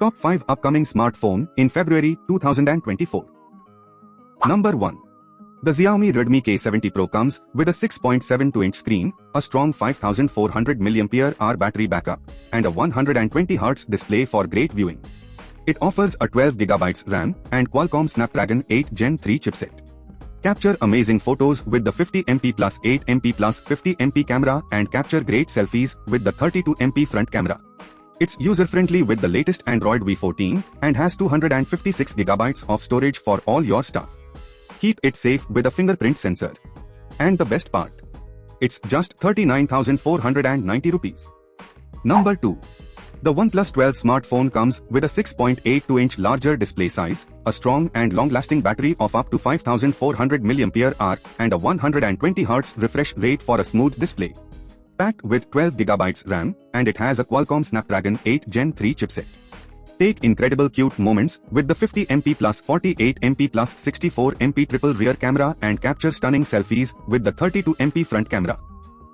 Top 5 upcoming smartphone in February 2024. Number 1. The Xiaomi Redmi K70 Pro comes with a 6.72-inch screen, a strong 5400 mAh battery backup, and a 120Hz display for great viewing. It offers a 12GB RAM and Qualcomm Snapdragon 8 Gen 3 chipset. Capture amazing photos with the 50MP plus 8MP plus 50MP camera and capture great selfies with the 32MP front camera. It's user-friendly with the latest Android V14 and has 256GB of storage for all your stuff. Keep it safe with a fingerprint sensor. And the best part, it's just 39,490 rupees. Number 2. The OnePlus 12 smartphone comes with a 6.82-inch larger display size, a strong and long-lasting battery of up to 5400 mAh, and a 120Hz refresh rate for a smooth display. Packed with 12GB RAM, and it has a Qualcomm Snapdragon 8 Gen 3 chipset. Take incredible cute moments with the 50MP plus 48MP plus 64MP triple rear camera and capture stunning selfies with the 32MP front camera.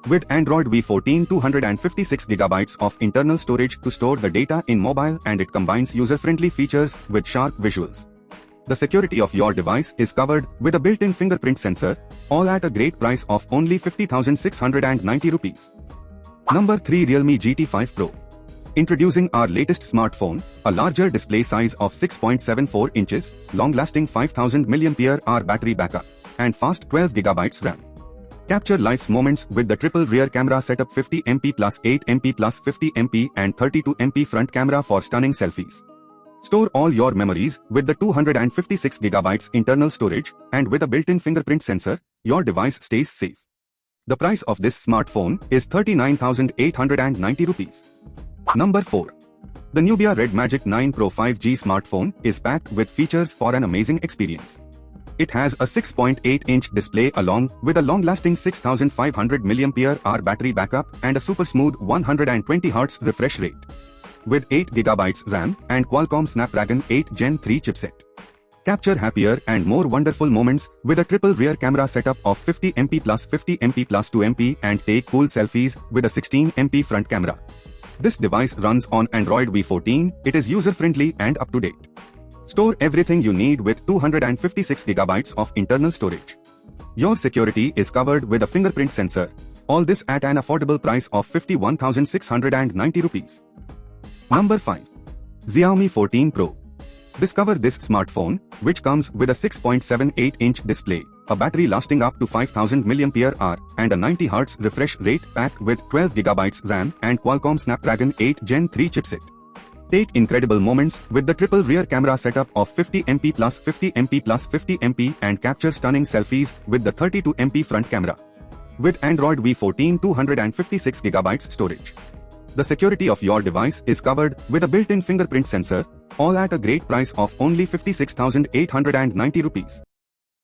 With Android V14 256GB of internal storage to store the data in mobile, and it combines user-friendly features with sharp visuals. The security of your device is covered with a built-in fingerprint sensor, all at a great price of only 50,690 rupees. Number 3. Realme GT5 Pro. Introducing our latest smartphone, a larger display size of 6.74 inches, long-lasting 5000 mAh battery backup, and fast 12GB RAM. Capture life's moments with the triple rear camera setup, 50MP plus 8MP plus 50MP and 32MP front camera for stunning selfies. Store all your memories with the 256GB internal storage, and with a built-in fingerprint sensor, your device stays safe. The price of this smartphone is 39,890 rupees. Number 4. The Nubia Red Magic 9 Pro 5G smartphone is packed with features for an amazing experience. It has a 6.8-inch display along with a long-lasting 6500 mAh battery backup and a super smooth 120Hz refresh rate. With 8GB RAM and Qualcomm Snapdragon 8 Gen 3 chipset. Capture happier and more wonderful moments with a triple rear camera setup of 50MP plus 50MP plus 2MP and take cool selfies with a 16MP front camera. This device runs on Android V14, it is user-friendly and up-to-date. Store everything you need with 256GB of internal storage. Your security is covered with a fingerprint sensor. All this at an affordable price of 51,690 rupees. Number 5. Xiaomi 14 Pro. Discover this smartphone, which comes with a 6.78-inch display, a battery lasting up to 5000 mAh, and a 90Hz refresh rate, packed with 12GB RAM and Qualcomm Snapdragon 8 Gen 3 chipset. Take incredible moments with the triple rear camera setup of 50MP plus 50MP plus 50MP and capture stunning selfies with the 32MP front camera. With Android V14 256GB storage. The security of your device is covered with a built-in fingerprint sensor, all at a great price of only 56,890 rupees.